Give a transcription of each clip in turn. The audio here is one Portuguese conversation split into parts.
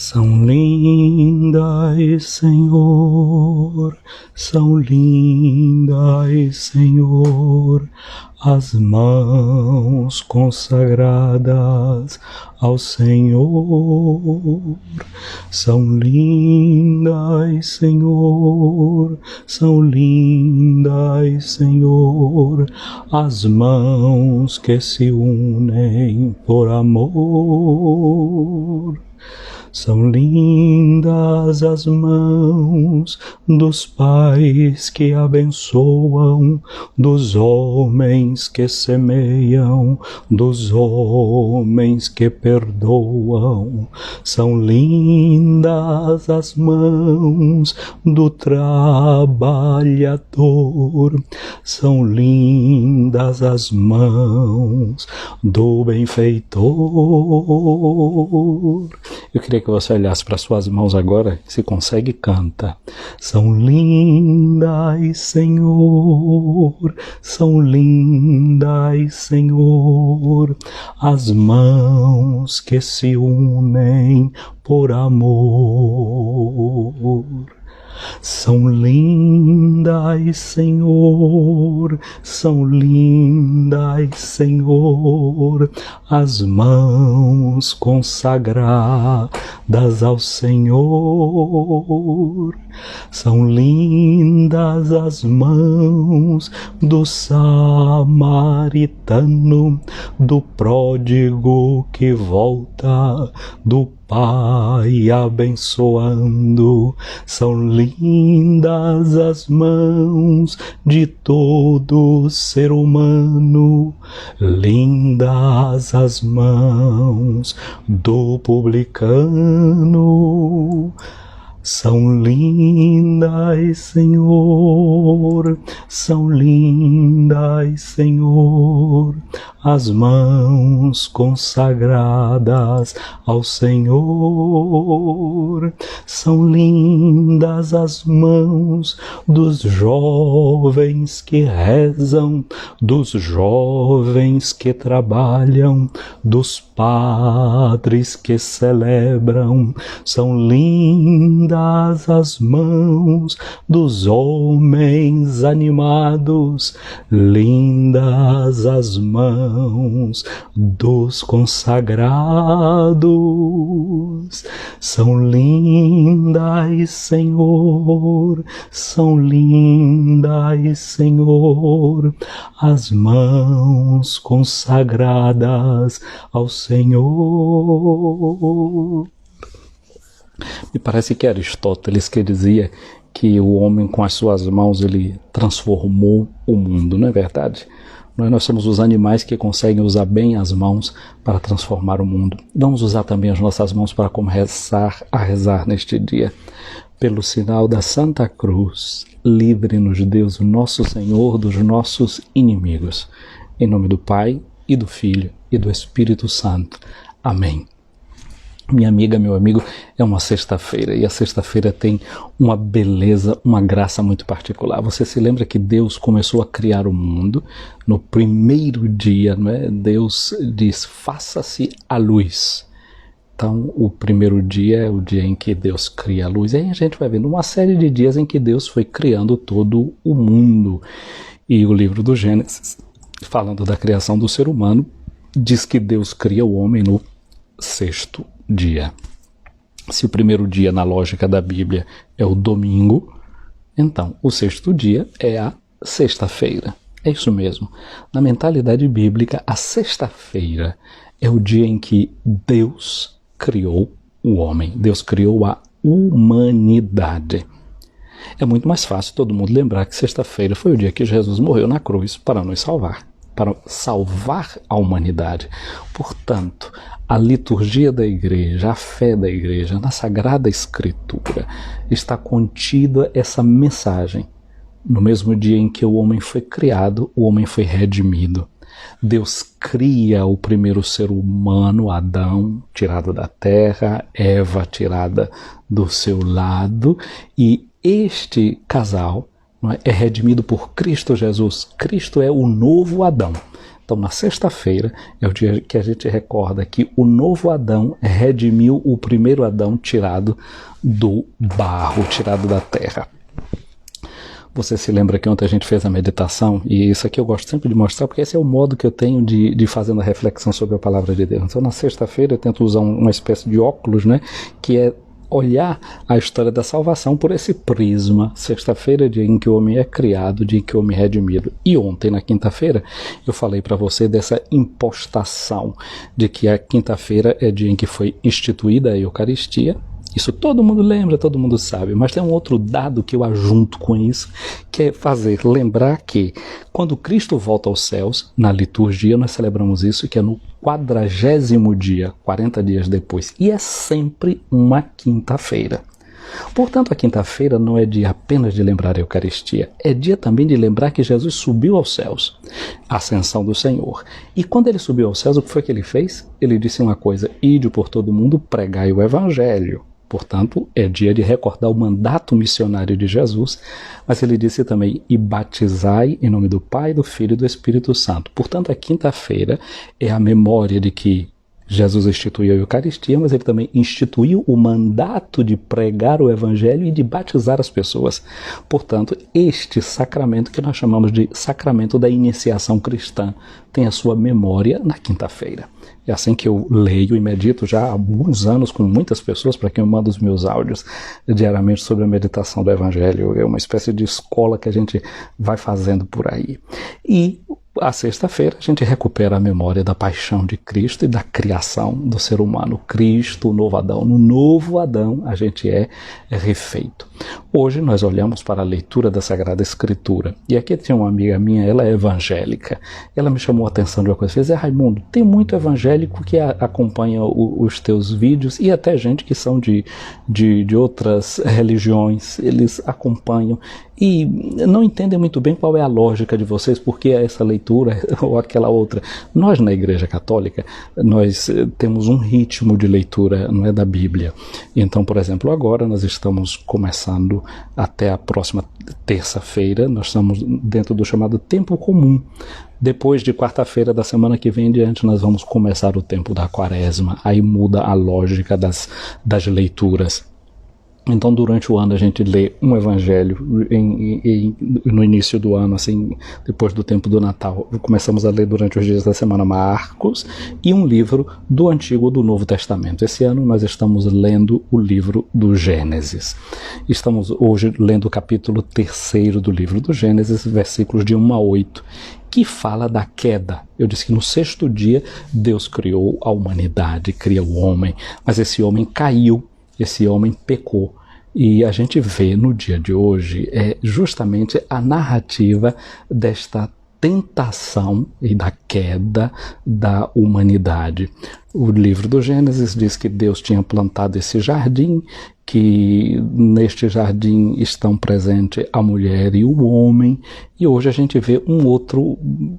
São lindas, Senhor, são lindas, Senhor, as mãos consagradas ao Senhor. São lindas, Senhor, são lindas, Senhor, as mãos que se unem por amor. São lindas as mãos dos pais que abençoam, dos homens que semeiam, dos homens que perdoam. São lindas as mãos do trabalhador, são lindas as mãos do benfeitor. Eu queria que você olhasse para suas mãos agora, se consegue, canta. São lindas, Senhor, são lindas, Senhor, as mãos que se unem por amor. São lindas, Senhor, são lindas, Senhor, as mãos consagradas ao Senhor. São lindas as mãos do samaritano, do pródigo que volta, do Pai abençoando. São lindas as mãos de todo ser humano, lindas as mãos do publicano. São lindas, Senhor, são lindas, Senhor, as mãos consagradas ao Senhor. São lindas as mãos dos jovens que rezam, dos jovens que trabalham, dos padres que celebram. São lindas as mãos dos homens animados, lindas as mãos dos consagrados. São lindas, Senhor, são lindas, Senhor, as mãos consagradas ao Senhor. Me parece que Aristóteles que dizia que o homem com as suas mãos ele transformou o mundo, não é verdade? Nós somos os animais que conseguem usar bem as mãos para transformar o mundo. Vamos usar também as nossas mãos para começar a rezar neste dia. Pelo sinal da Santa Cruz, livre-nos Deus, nosso Senhor, dos nossos inimigos. Em nome do Pai, e do Filho, e do Espírito Santo. Amém. Minha amiga, meu amigo, é uma sexta-feira e a sexta-feira tem uma beleza, uma graça muito particular. Você se lembra que Deus começou a criar o mundo no primeiro dia, não é? Deus diz, faça-se a luz. Então, o primeiro dia é o dia em que Deus cria a luz. E aí a gente vai vendo uma série de dias em que Deus foi criando todo o mundo. E o livro do Gênesis, falando da criação do ser humano, diz que Deus cria o homem no sexto dia. Se o primeiro dia, na lógica da Bíblia, é o domingo, então o sexto dia é a sexta-feira. É isso mesmo. Na mentalidade bíblica, a sexta-feira é o dia em que Deus criou o homem. Deus criou a humanidade. É muito mais fácil todo mundo lembrar que sexta-feira foi o dia que Jesus morreu na cruz para nos salvar, para salvar a humanidade. Portanto, a liturgia da igreja, a fé da igreja, na Sagrada Escritura, está contida essa mensagem. No mesmo dia em que o homem foi criado, o homem foi redimido. Deus cria o primeiro ser humano, Adão, tirado da terra, Eva, tirada do seu lado, e este casal é redimido por Cristo Jesus. Cristo é o novo Adão. Então, na sexta-feira é o dia que a gente recorda que o novo Adão redimiu o primeiro Adão tirado do barro, tirado da terra. Você se lembra que ontem a gente fez a meditação, e isso aqui eu gosto sempre de mostrar, porque esse é o modo que eu tenho de fazer uma reflexão sobre a palavra de Deus. Então, na sexta-feira eu tento usar uma espécie de óculos, né, que é olhar a história da salvação por esse prisma. Sexta-feira é dia em que o homem é criado, dia em que o homem é redimido. E ontem, na quinta-feira, eu falei para você dessa impostação, de que a quinta-feira é dia em que foi instituída a Eucaristia. Isso todo mundo lembra, todo mundo sabe, mas tem um outro dado que eu ajunto com isso, que é fazer lembrar que quando Cristo volta aos céus, na liturgia nós celebramos isso, que é no 40º dia, 40 dias depois, e é sempre uma quinta-feira. Portanto, a quinta-feira não é dia apenas de lembrar a Eucaristia, é dia também de lembrar que Jesus subiu aos céus, a ascensão do Senhor. E quando ele subiu aos céus, o que foi que ele fez? Ele disse uma coisa: ide por todo mundo, pregai o Evangelho. Portanto, é dia de recordar o mandato missionário de Jesus, mas ele disse também, e batizai em nome do Pai, do Filho e do Espírito Santo. Portanto, a quinta-feira é a memória de que Jesus instituiu a Eucaristia, mas ele também instituiu o mandato de pregar o Evangelho e de batizar as pessoas. Portanto, este sacramento que nós chamamos de sacramento da iniciação cristã tem a sua memória na quinta-feira. É assim que eu leio e medito já há alguns anos com muitas pessoas, para quem eu mando os meus áudios diariamente sobre a meditação do Evangelho. É uma espécie de escola que a gente vai fazendo por aí. E a sexta-feira a gente recupera a memória da paixão de Cristo e da criação do ser humano. Cristo, o novo Adão. No novo Adão a gente é refeito. Hoje nós olhamos para a leitura da Sagrada Escritura. E aqui tinha uma amiga minha, ela é evangélica. Ela me chamou a atenção de uma coisa. Fez: Raimundo, tem muito evangélico que acompanha os teus vídeos, e até gente que são de outras religiões. Eles acompanham e não entendem muito bem qual é a lógica de vocês, porque essa leitura ou aquela outra. Nós, na Igreja Católica, nós temos um ritmo de leitura, não é, da Bíblia. Então, por exemplo, agora nós estamos começando até a próxima terça-feira, nós estamos dentro do chamado tempo comum. Depois de quarta-feira da semana que vem em diante, nós vamos começar o tempo da Quaresma. Aí muda a lógica das leituras. Então, durante o ano, a gente lê um evangelho no início do ano, assim, depois do tempo do Natal. Começamos a ler durante os dias da semana Marcos e um livro do Antigo ou do Novo Testamento. Esse ano nós estamos lendo o livro do Gênesis. Estamos hoje lendo o capítulo 3º do livro do Gênesis, versículos de 1 a 8. Que fala da queda. Eu disse que no 6º dia Deus criou a humanidade, cria o homem, mas esse homem caiu, esse homem pecou. E a gente vê no dia de hoje justamente a narrativa desta tentação e da queda da humanidade. O livro do Gênesis diz que Deus tinha plantado esse jardim, que neste jardim estão presentes a mulher e o homem, e hoje a gente vê um outro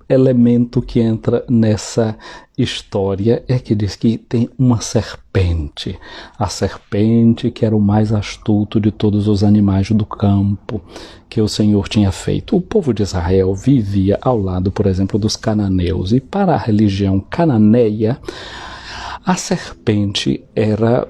elemento que entra nessa história, é que diz que tem uma serpente, a serpente que era o mais astuto de todos os animais do campo que o Senhor tinha feito. O povo de Israel vivia ao lado, por exemplo, dos cananeus, e para a religião cananeia, a serpente era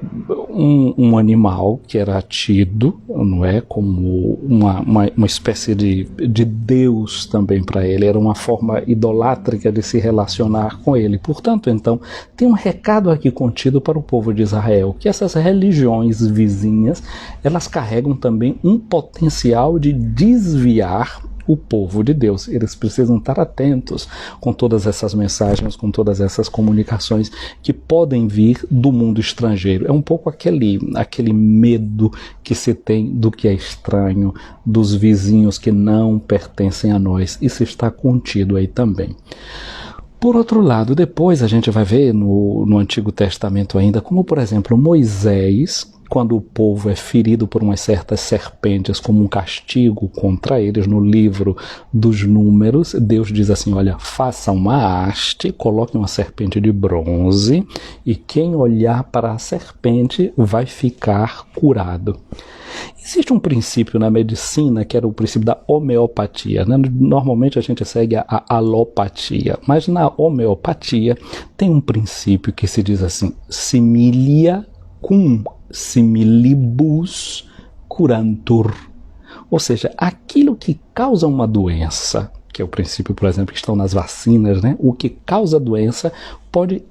um animal que era tido, não é, como uma espécie de Deus também para ele, era uma forma idolátrica de se relacionar com ele. Portanto, então, tem um recado aqui contido para o povo de Israel, que essas religiões vizinhas, elas carregam também um potencial de desviar o povo de Deus. Eles precisam estar atentos com todas essas mensagens, com todas essas comunicações que podem vir do mundo estrangeiro. É um pouco aquele medo que se tem do que é estranho, dos vizinhos que não pertencem a nós. Isso está contido aí também. Por outro lado, depois a gente vai ver no Antigo Testamento ainda, como por exemplo Moisés, quando o povo é ferido por umas certas serpentes como um castigo contra eles, no livro dos Números, Deus diz assim, olha, faça uma haste, coloque uma serpente de bronze e quem olhar para a serpente vai ficar curado. Existe um princípio na medicina que era o princípio da homeopatia, né? Normalmente a gente segue a alopatia, mas na homeopatia tem um princípio que se diz assim, similia cum similibus curantur, ou seja, aquilo que causa uma doença, que é o princípio, por exemplo, que estão nas vacinas, né? O que causa a doença pode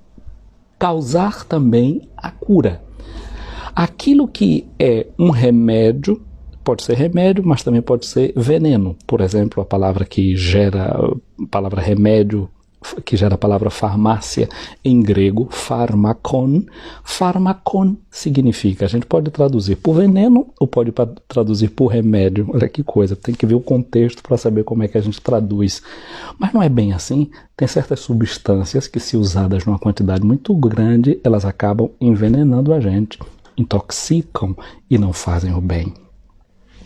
causar também a cura. Aquilo que é um remédio, pode ser remédio, mas também pode ser veneno. Por exemplo, a palavra que gera, a palavra remédio, que gera a palavra farmácia em grego, pharmakon. Pharmakon significa, a gente pode traduzir por veneno ou pode traduzir por remédio. Olha que coisa, tem que ver o contexto para saber como é que a gente traduz. Mas não é bem assim. Tem certas substâncias que, se usadas numa quantidade muito grande, elas acabam envenenando a gente, intoxicam e não fazem o bem.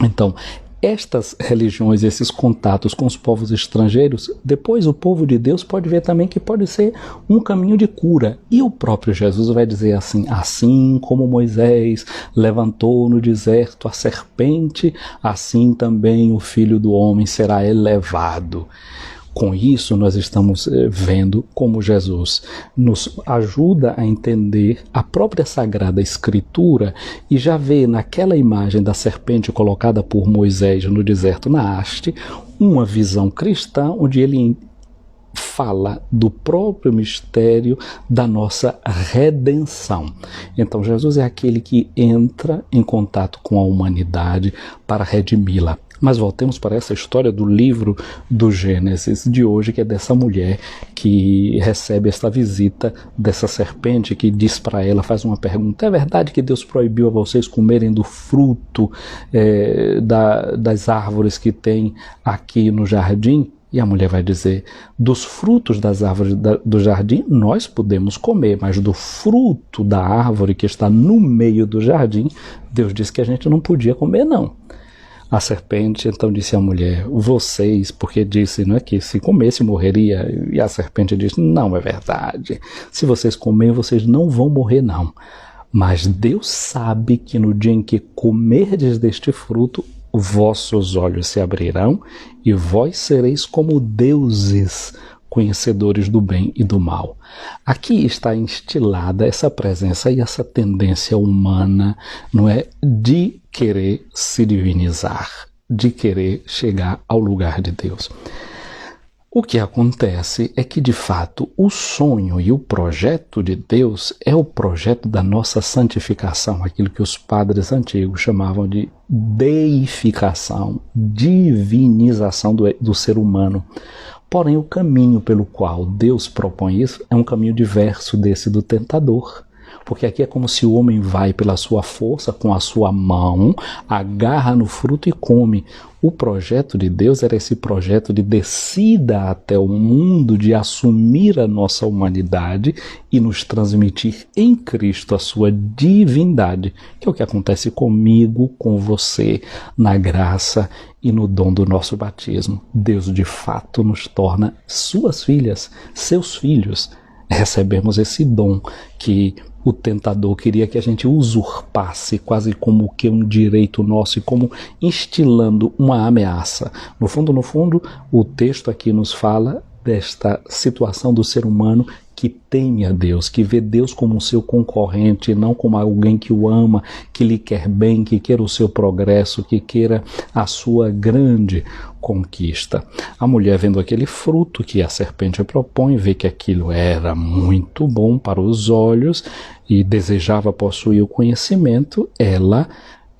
Então, estas religiões, esses contatos com os povos estrangeiros, depois o povo de Deus pode ver também que pode ser um caminho de cura. E o próprio Jesus vai dizer assim, assim como Moisés levantou no deserto a serpente, assim também o Filho do Homem será elevado. Com isso, nós estamos vendo como Jesus nos ajuda a entender a própria Sagrada Escritura e já vê naquela imagem da serpente colocada por Moisés no deserto na haste, uma visão cristã onde ele fala do próprio mistério da nossa redenção. Então Jesus é aquele que entra em contato com a humanidade para redimi-la. Mas voltemos para essa história do livro do Gênesis de hoje, que é dessa mulher que recebe esta visita dessa serpente que diz para ela, faz uma pergunta, é verdade que Deus proibiu a vocês comerem do fruto das árvores que tem aqui no jardim? E a mulher vai dizer, dos frutos das árvores do jardim nós podemos comer, mas do fruto da árvore que está no meio do jardim, Deus disse que a gente não podia comer não. A serpente então disse à mulher, vocês, porque disse, não é, que se comesse morreria, e a serpente disse, não é verdade, se vocês comerem vocês não vão morrer não, mas Deus sabe que no dia em que comerdes deste fruto, vossos olhos se abrirão e vós sereis como deuses, conhecedores do bem e do mal. Aqui está instilada essa presença e essa tendência humana, não é, de querer se divinizar, de querer chegar ao lugar de Deus. O que acontece é que, de fato, o sonho e o projeto de Deus é o projeto da nossa santificação, aquilo que os padres antigos chamavam de deificação, divinização do ser humano. Porém, o caminho pelo qual Deus propõe isso é um caminho diverso desse do tentador. Porque aqui é como se o homem vai pela sua força, com a sua mão, agarra no fruto e come. O projeto de Deus era esse projeto de descida até o mundo, de assumir a nossa humanidade e nos transmitir em Cristo a sua divindade, que é o que acontece comigo, com você, na graça e no dom do nosso batismo. Deus de fato nos torna suas filhas, seus filhos. Recebemos esse dom que o tentador queria que a gente usurpasse, quase como que um direito nosso e como instilando uma ameaça. No fundo, o texto aqui nos fala desta situação do ser humano que teme a Deus, que vê Deus como seu concorrente, não como alguém que o ama, que lhe quer bem, que queira o seu progresso, que queira a sua grande conquista. A mulher, vendo aquele fruto que a serpente propõe, vê que aquilo era muito bom para os olhos e desejava possuir o conhecimento, ela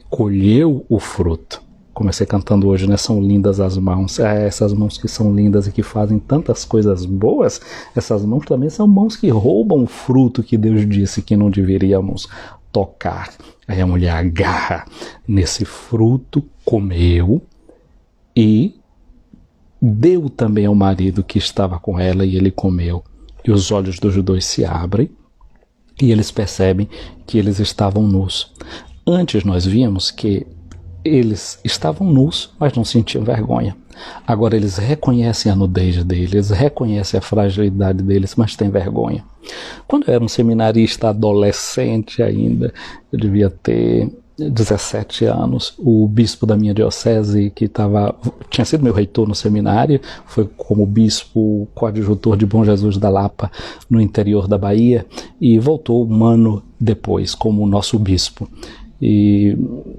colheu o fruto. Comecei cantando hoje, né? São lindas as mãos. Essas mãos que são lindas e que fazem tantas coisas boas, essas mãos também são mãos que roubam o fruto que Deus disse que não deveríamos tocar. Aí a mulher agarra nesse fruto, comeu e deu também ao marido que estava com ela e ele comeu. E os olhos dos dois se abrem e eles percebem que eles estavam nus. Antes nós vimos que eles estavam nus, mas não sentiam vergonha. Agora eles reconhecem a nudez deles, reconhecem a fragilidade deles, mas têm vergonha. Quando eu era um seminarista adolescente ainda, eu devia ter 17 anos, o bispo da minha diocese, que tinha sido meu reitor no seminário, foi como bispo coadjutor de Bom Jesus da Lapa, no interior da Bahia, e voltou um ano depois como nosso bispo. E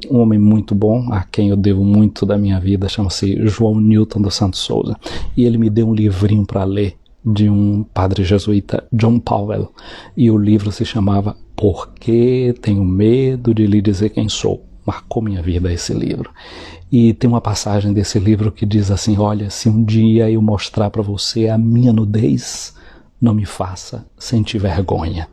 um homem muito bom, a quem eu devo muito da minha vida, chama-se João Newton dos Santos Souza. E ele me deu um livrinho para ler de um padre jesuíta, John Powell. E o livro se chamava Por que Tenho Medo de Lhe Dizer Quem Sou? Marcou minha vida esse livro. E tem uma passagem desse livro que diz assim: olha, se um dia eu mostrar para você a minha nudez, não me faça sentir vergonha.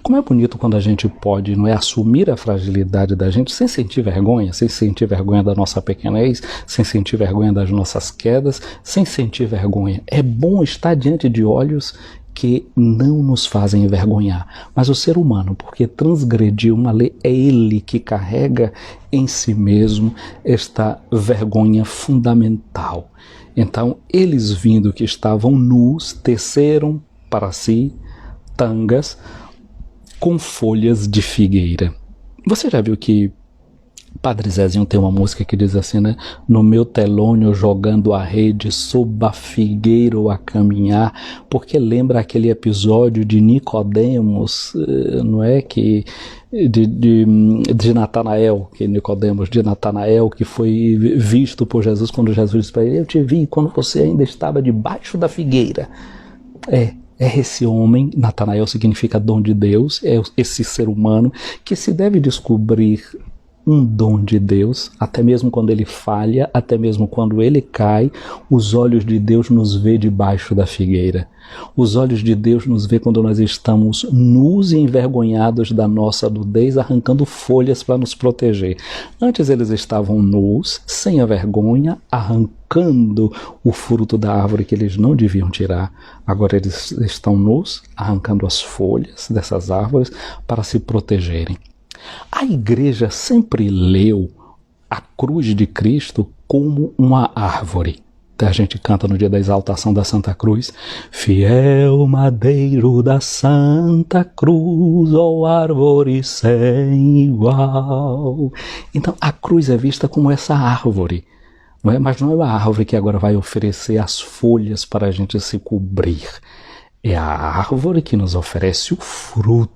Como é bonito quando a gente pode, não é, assumir a fragilidade da gente sem sentir vergonha da nossa pequenez, sem sentir vergonha das nossas quedas, sem sentir vergonha. É bom estar diante de olhos que não nos fazem envergonhar. Mas o ser humano, porque transgrediu uma lei, é ele que carrega em si mesmo esta vergonha fundamental. Então, eles, vindo que estavam nus, teceram para si tangas com folhas de figueira. Você já viu que Padre Zezinho tem uma música que diz assim, né? No meu telônio jogando a rede, sob a figueira a caminhar, porque lembra aquele episódio de Nicodemos, não é? Que de Natanael, de Natanael, que foi visto por Jesus quando Jesus disse para ele: eu te vi quando você ainda estava debaixo da figueira. É esse homem, Natanael significa dom de Deus, é esse ser humano que se deve descobrir um dom de Deus, até mesmo quando ele falha, até mesmo quando ele cai, os olhos de Deus nos vê debaixo da figueira. Os olhos de Deus nos vê quando nós estamos nus e envergonhados da nossa nudez, arrancando folhas para nos proteger. Antes eles estavam nus, sem a vergonha, arrancando o fruto da árvore que eles não deviam tirar. Agora eles estão nus, arrancando as folhas dessas árvores para se protegerem. A igreja sempre leu a cruz de Cristo como uma árvore. A gente canta no dia da exaltação da Santa Cruz: fiel madeiro da Santa Cruz, ó árvore sem igual. Então a cruz é vista como essa árvore, não é? Mas não é uma árvore que agora vai oferecer as folhas para a gente se cobrir. É a árvore que nos oferece o fruto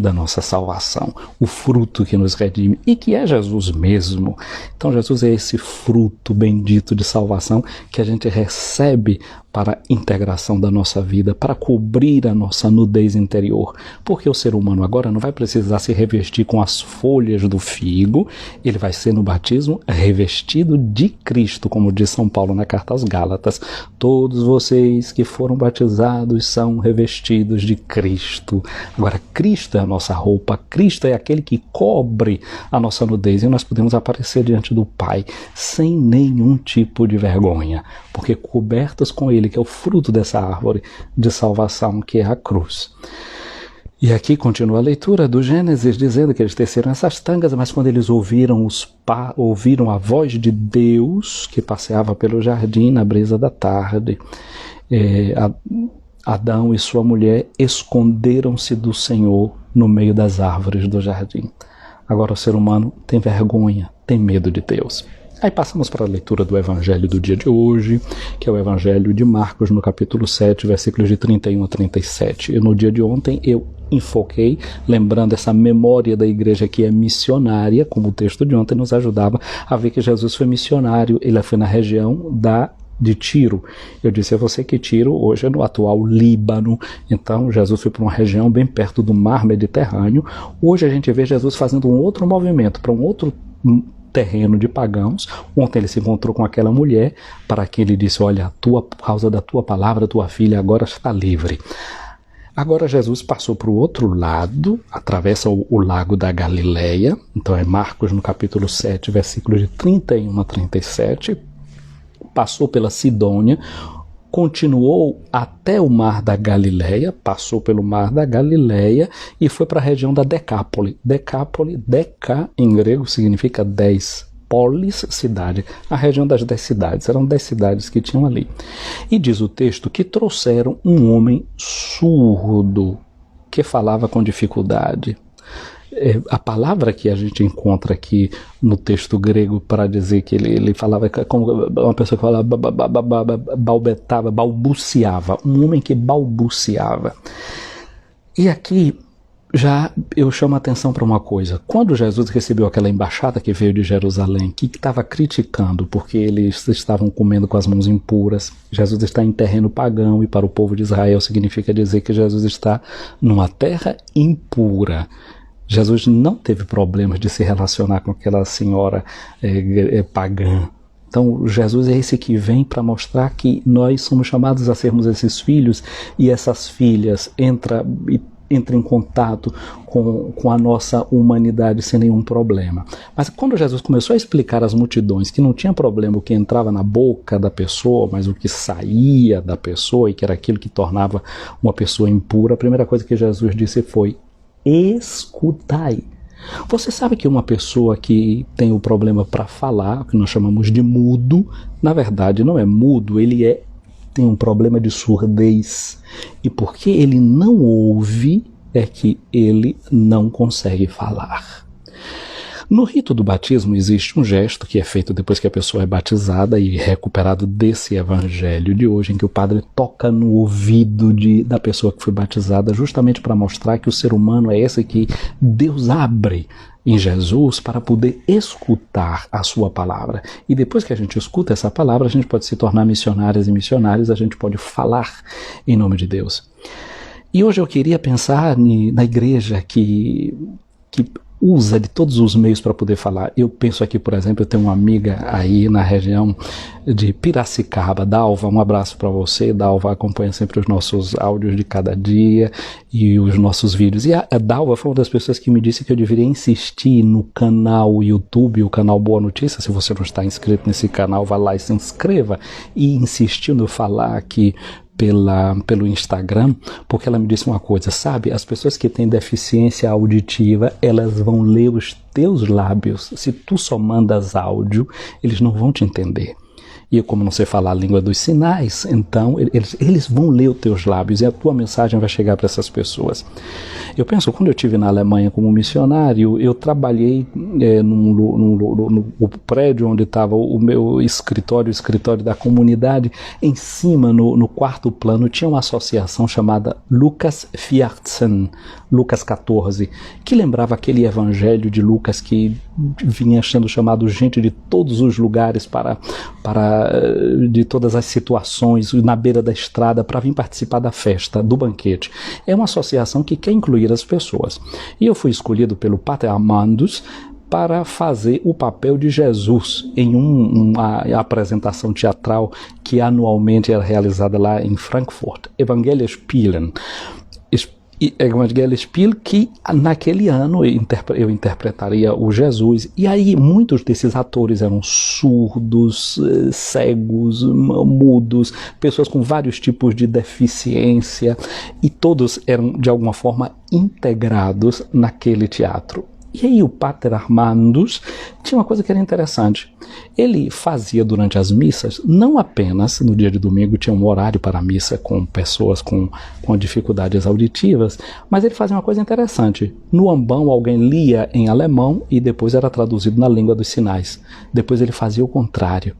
da nossa salvação, o fruto que nos redime e que é Jesus mesmo. Então Jesus é esse fruto bendito de salvação que a gente recebe para a integração da nossa vida, para cobrir a nossa nudez interior, porque o ser humano agora não vai precisar se revestir com as folhas do figo, ele vai ser no batismo revestido de Cristo, como diz São Paulo na carta aos Gálatas: todos vocês que foram batizados são revestidos de Cristo. Agora, Cristo é a nossa roupa, Cristo é aquele que cobre a nossa nudez e nós podemos aparecer diante do Pai sem nenhum tipo de vergonha, porque cobertos com Ele, que é o fruto dessa árvore de salvação que é a cruz. E aqui continua a leitura do Gênesis, dizendo que eles teceram essas tangas, mas quando eles ouviram a voz de Deus que passeava pelo jardim na brisa da tarde, Adão e sua mulher esconderam-se do Senhor no meio das árvores do jardim. Agora o ser humano tem vergonha, tem medo de Deus. Aí passamos para a leitura do Evangelho do dia de hoje, que é o Evangelho de Marcos, no capítulo 7, versículos de 31 a 37. E no dia de ontem eu enfoquei, lembrando essa memória da igreja que é missionária, como o texto de ontem nos ajudava a ver que Jesus foi missionário. Ele foi na região de Tiro. Eu disse a você que Tiro hoje é no atual Líbano. Então Jesus foi para uma região bem perto do mar Mediterrâneo. Hoje a gente vê Jesus fazendo um outro movimento, para um outro terreno de pagãos. Ontem ele se encontrou com aquela mulher, para quem ele disse: olha, por causa da tua palavra, tua filha agora está livre. Agora Jesus passou para o outro lado, atravessa o lago da Galileia. Então é Marcos no capítulo 7, versículos de 31 a 37. Passou pela Sidônia, continuou até o mar da Galileia, passou pelo mar da Galileia e foi para a região da Decápole. Decápole, Deca em grego significa 10. Polis, cidade, a região das 10 cidades, eram 10 cidades que tinham ali. E diz o texto que trouxeram um homem surdo, que falava com dificuldade. A palavra que a gente encontra aqui no texto grego para dizer que ele falava como uma pessoa que falava balbuciava, um homem que balbuciava. E aqui já eu chamo a atenção para uma coisa. Quando Jesus recebeu aquela embaixada que veio de Jerusalém, que estava criticando porque eles estavam comendo com as mãos impuras, Jesus está em terreno pagão, e para o povo de Israel significa dizer que Jesus está numa terra impura. Jesus não teve problemas de se relacionar com aquela senhora pagã. Então Jesus é esse que vem para mostrar que nós somos chamados a sermos esses filhos, e essas filhas entra em contato com a nossa humanidade sem nenhum problema. Mas quando Jesus começou a explicar às multidões que não tinha problema o que entrava na boca da pessoa, mas o que saía da pessoa, e que era aquilo que tornava uma pessoa impura, a primeira coisa que Jesus disse foi: escutai. Você sabe que uma pessoa que tem o problema para falar, que nós chamamos de mudo, na verdade não é mudo, ele tem um problema de surdez. E porque ele não ouve, é que ele não consegue falar. No rito do batismo existe um gesto que é feito depois que a pessoa é batizada e recuperado desse evangelho de hoje, em que o padre toca no ouvido da pessoa que foi batizada, justamente para mostrar que o ser humano é esse que Deus abre em Jesus para poder escutar a sua palavra. E depois que a gente escuta essa palavra, a gente pode se tornar missionárias e missionários, a gente pode falar em nome de Deus. E hoje eu queria pensar na igreja que usa de todos os meios para poder falar. Eu penso aqui, por exemplo, eu tenho uma amiga aí na região de Piracicaba, Dalva, um abraço para você. Dalva acompanha sempre os nossos áudios de cada dia e os nossos vídeos. E a Dalva foi uma das pessoas que me disse que eu deveria insistir no canal YouTube, o canal Boa Notícia. Se você não está inscrito nesse canal, vá lá e se inscreva. E insistiu no falar aqui pelo Instagram, porque ela me disse uma coisa, sabe, as pessoas que têm deficiência auditiva, elas vão ler os teus lábios. Se tu só mandas áudio, eles não vão te entender. E eu, como não sei falar a língua dos sinais, então eles vão ler os teus lábios e a tua mensagem vai chegar para essas pessoas. Eu penso, quando eu estive na Alemanha como missionário, eu trabalhei no prédio onde estava o meu escritório, o escritório da comunidade. Em cima, no quarto plano, tinha uma associação chamada Lucas 14, Lucas 14, que lembrava aquele evangelho de Lucas que vinha sendo chamado gente de todos os lugares de todas as situações, na beira da estrada, para vir participar da festa, do banquete. É uma associação que quer incluir as pessoas. E eu fui escolhido pelo Pater Armandus para fazer o papel de Jesus em uma apresentação teatral que anualmente era realizada lá em Frankfurt, Evangelienspielen. Evangelienspiel, que naquele ano eu interpretaria o Jesus. E aí muitos desses atores eram surdos, cegos, mudos, pessoas com vários tipos de deficiência, e todos eram de alguma forma integrados naquele teatro. E aí o Pater Armandus tinha uma coisa que era interessante. Ele fazia durante as missas, não apenas no dia de domingo tinha um horário para a missa com pessoas com dificuldades auditivas, mas ele fazia uma coisa interessante. No ambão alguém lia em alemão e depois era traduzido na língua dos sinais. Depois ele fazia o contrário.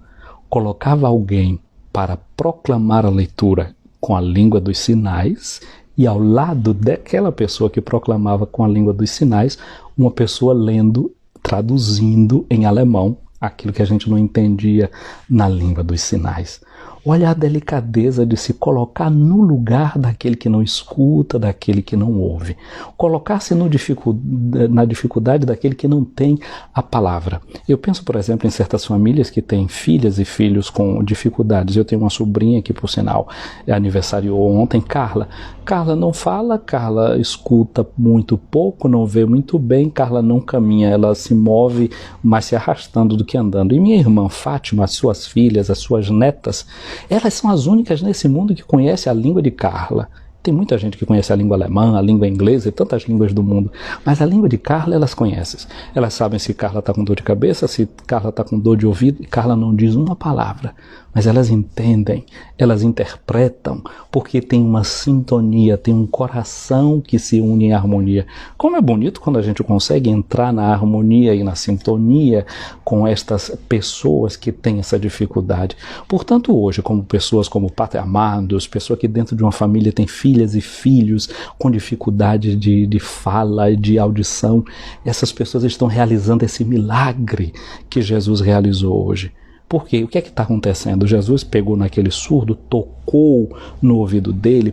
Colocava alguém para proclamar a leitura com a língua dos sinais, e ao lado daquela pessoa que proclamava com a língua dos sinais, uma pessoa lendo, traduzindo em alemão aquilo que a gente não entendia na língua dos sinais. Olha a delicadeza de se colocar no lugar daquele que não escuta, daquele que não ouve. Colocar-se na dificuldade daquele que não tem a palavra. Eu penso, por exemplo, em certas famílias que têm filhas e filhos com dificuldades. Eu tenho uma sobrinha que, por sinal, aniversariou ontem, Carla. Carla não fala, Carla escuta muito pouco, não vê muito bem, Carla não caminha, ela se move mais se arrastando do que andando. E minha irmã Fátima, as suas filhas, as suas netas, Elas são as únicas nesse mundo que conhecem a língua de Carla. Tem muita gente que conhece a língua alemã, a língua inglesa e tantas línguas do mundo. Mas a língua de Carla elas conhecem. Elas sabem se Carla está com dor de cabeça, se Carla está com dor de ouvido. E Carla não diz uma palavra. Mas elas entendem, elas interpretam, porque tem uma sintonia, tem um coração que se une em harmonia. Como é bonito quando a gente consegue entrar na harmonia e na sintonia com estas pessoas que têm essa dificuldade. Portanto, hoje, como pessoas como Padre Amados, pessoa que dentro de uma família tem filhas e filhos com dificuldade de fala e de audição, essas pessoas estão realizando esse milagre que Jesus realizou hoje. Por quê? O que é que está acontecendo? Jesus pegou naquele surdo, tocou no ouvido dele,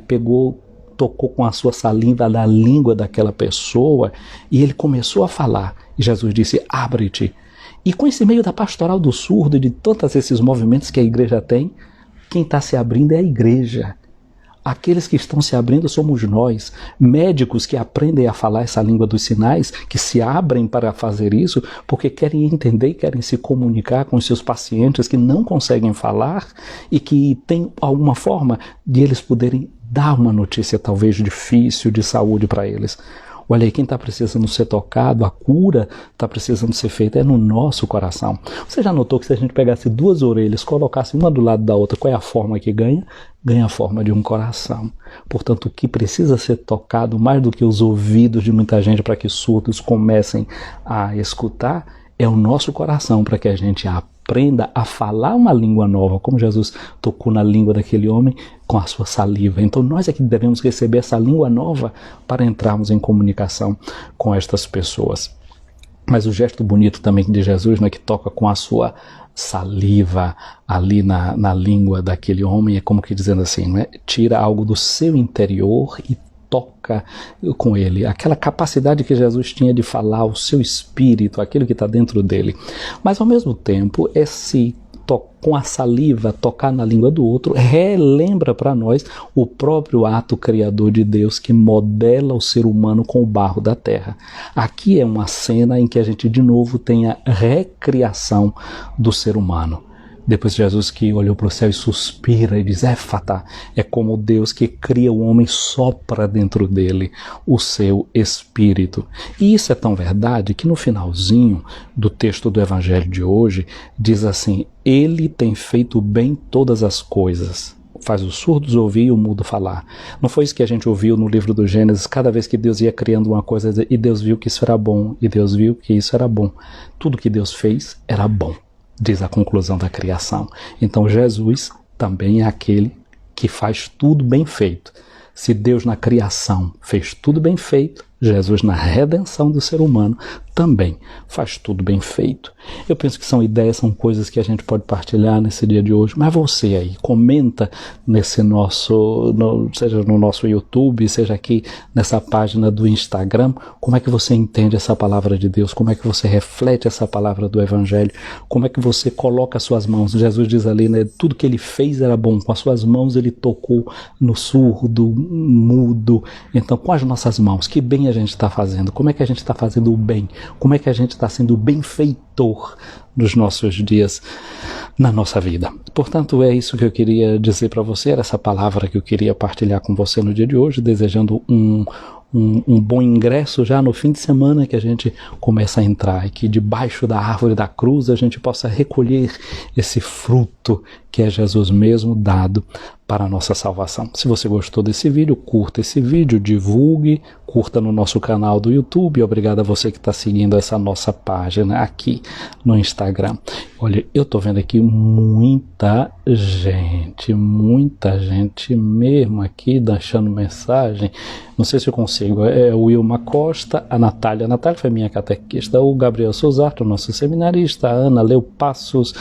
tocou com a sua saliva na língua daquela pessoa e ele começou a falar. E Jesus disse, abre-te. E com esse meio da pastoral do surdo e de todos esses movimentos que a igreja tem, quem está se abrindo é a igreja. Aqueles que estão se abrindo somos nós, médicos que aprendem a falar essa língua dos sinais, que se abrem para fazer isso, porque querem entender e querem se comunicar com os seus pacientes que não conseguem falar e que tem alguma forma de eles poderem dar uma notícia talvez difícil de saúde para eles. Olha aí, quem está precisando ser tocado, a cura está precisando ser feita é no nosso coração. Você já notou que se a gente pegasse duas orelhas, colocasse uma do lado da outra, qual é a forma que ganha? Ganha a forma de um coração. Portanto, o que precisa ser tocado mais do que os ouvidos de muita gente para que surdos comecem a escutar é o nosso coração, para que a gente aprenda a falar uma língua nova, como Jesus tocou na língua daquele homem com a sua saliva. Então nós é que devemos receber essa língua nova para entrarmos em comunicação com estas pessoas. Mas o gesto bonito também de Jesus, né, que toca com a sua saliva ali na língua daquele homem, é como que dizendo assim, né, tira algo do seu interior e toca com ele, aquela capacidade que Jesus tinha de falar, o seu espírito, aquilo que está dentro dele. Mas ao mesmo tempo, com a saliva tocar na língua do outro, relembra para nós o próprio ato criador de Deus que modela o ser humano com o barro da terra. Aqui é uma cena em que a gente de novo tem a recriação do ser humano. Depois Jesus que olhou para o céu e suspira e diz, Éfata, é como Deus que cria o homem, sopra dentro dele o seu espírito. E isso é tão verdade que no finalzinho do texto do Evangelho de hoje, diz assim, ele tem feito bem todas as coisas. Faz os surdos ouvir e o mudo falar. Não foi isso que a gente ouviu no livro do Gênesis, cada vez que Deus ia criando uma coisa e Deus viu que isso era bom, e Deus viu que isso era bom. Tudo que Deus fez era bom. Diz a conclusão da criação. Então Jesus também é aquele que faz tudo bem feito. Se Deus na criação fez tudo bem feito, Jesus na redenção do ser humano também faz tudo bem feito. Eu penso que são ideias, são coisas que a gente pode partilhar nesse dia de hoje, mas você aí, comenta nesse seja no nosso YouTube, seja aqui nessa página do Instagram, como é que você entende essa palavra de Deus, como é que você reflete essa palavra do Evangelho, como é que você coloca as suas mãos. Jesus diz ali, né, tudo que ele fez era bom, com as suas mãos ele tocou no surdo, mudo. Então com as nossas mãos, que bem a gente está fazendo, como é que a gente está fazendo o bem, como é que a gente está sendo benfeitor nos nossos dias, na nossa vida. Portanto, é isso que eu queria dizer para você, era essa palavra que eu queria partilhar com você no dia de hoje, desejando um bom ingresso já no fim de semana, que a gente começa a entrar e que debaixo da árvore da cruz a gente possa recolher esse fruto que é Jesus mesmo dado para a nossa salvação. Se você gostou desse vídeo, curta esse vídeo, divulgue, curta no nosso canal do YouTube. Obrigado a você que está seguindo essa nossa página aqui no Instagram. Olha, eu estou vendo aqui muita gente mesmo aqui deixando mensagem. Não sei se eu consigo. É o Wilma Costa, a Natália foi minha catequista, o Gabriel Souzato, nosso seminarista, a Ana Leu Passos,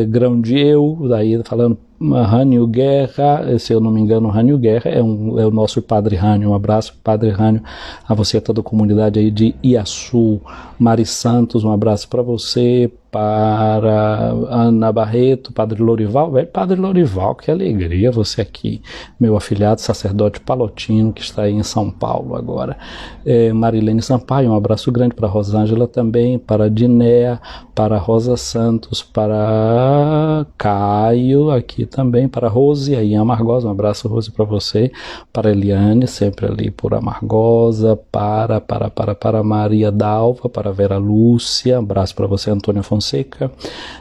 Grão de Eu, daí falando Rânio Guerra, se eu não me engano, Rânio Guerra é o nosso Padre Rânio. Um abraço, Padre Rânio, a você, a toda a comunidade aí de Iaçu. Mari Santos, um abraço para você. para Ana Barreto, Padre Lorival. Velho Padre Lorival, que alegria você aqui, meu afilhado sacerdote palotino que está aí em São Paulo agora. Marilene Sampaio, um abraço grande para Rosângela também, para Dinéa, para Rosa Santos, para Caio aqui também, para Rose aí em Amargosa, um abraço, Rose, para você, para Eliane, sempre ali por Amargosa, para Maria Dalva, para Vera Lúcia, um abraço para você, Antônia Fonseca,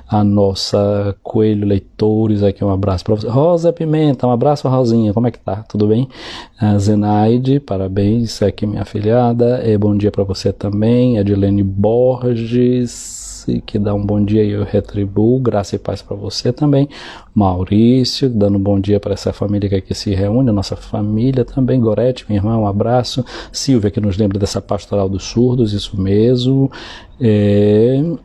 a nossa Coelho Leitores aqui, um abraço para você, Rosa Pimenta, um abraço, Rosinha, como é que tá? Tudo bem? A Zenaide, parabéns, aqui minha afilhada, bom dia para você também, Edilene Borges, que dá um bom dia e eu retribuo, graça e paz para você também, Maurício, dando um bom dia para essa família que aqui se reúne, a nossa família também, Gorete, minha irmã, um abraço, Silvia, que nos lembra dessa pastoral dos surdos, isso mesmo,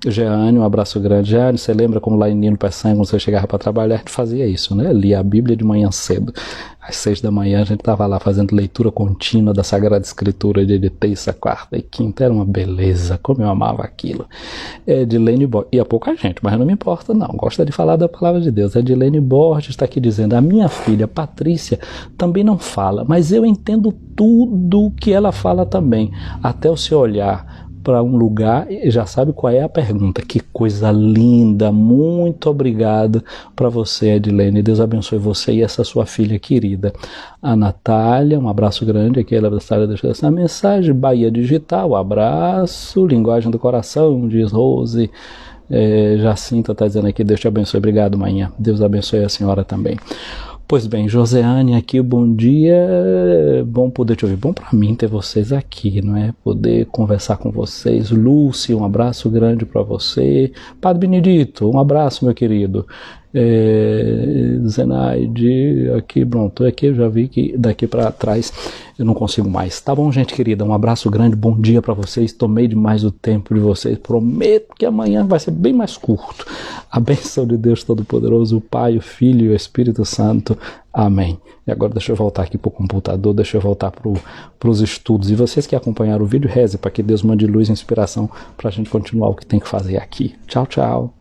Jeane, um abraço grande. Jeane, você lembra como lá em Nino Peçanha, quando você chegava para trabalhar, a gente fazia isso, né? Lia a Bíblia de manhã cedo, às 6 da manhã a gente estava lá fazendo leitura contínua da Sagrada Escritura de terça, quarta e quinta, era uma beleza, como eu amava aquilo. Edilene Borges, e a pouca gente, mas não me importa não, gosta de falar da palavra de Deus. Edilene Borges está aqui dizendo, a minha filha Patrícia também não fala, mas eu entendo tudo que ela fala também, até o seu olhar para um lugar e já sabe qual é a pergunta. Que coisa linda, muito obrigado para você, Edilene, Deus abençoe você e essa sua filha querida. A Natália, um abraço grande aqui, ela deixou essa mensagem, Bahia Digital, abraço, linguagem do coração, diz Rose. Jacinta está dizendo aqui, Deus te abençoe, obrigado, manhã, Deus abençoe a senhora também. Pois bem, Joseane aqui, bom dia, bom poder te ouvir, bom para mim ter vocês aqui, não é? Poder conversar com vocês. Lúcia, um abraço grande para você. Padre Benedito, um abraço, meu querido. Zenaide, aqui, pronto, aqui eu já vi que daqui para trás eu não consigo mais. Tá bom, gente querida, um abraço grande, bom dia para vocês, tomei demais o tempo de vocês, prometo que amanhã vai ser bem mais curto. A bênção de Deus Todo-Poderoso, o Pai, o Filho e o Espírito Santo. Amém. E agora deixa eu voltar aqui para o computador, deixa eu voltar para os estudos. E vocês que acompanharam o vídeo, reze para que Deus mande luz e inspiração para a gente continuar o que tem que fazer aqui. Tchau, tchau.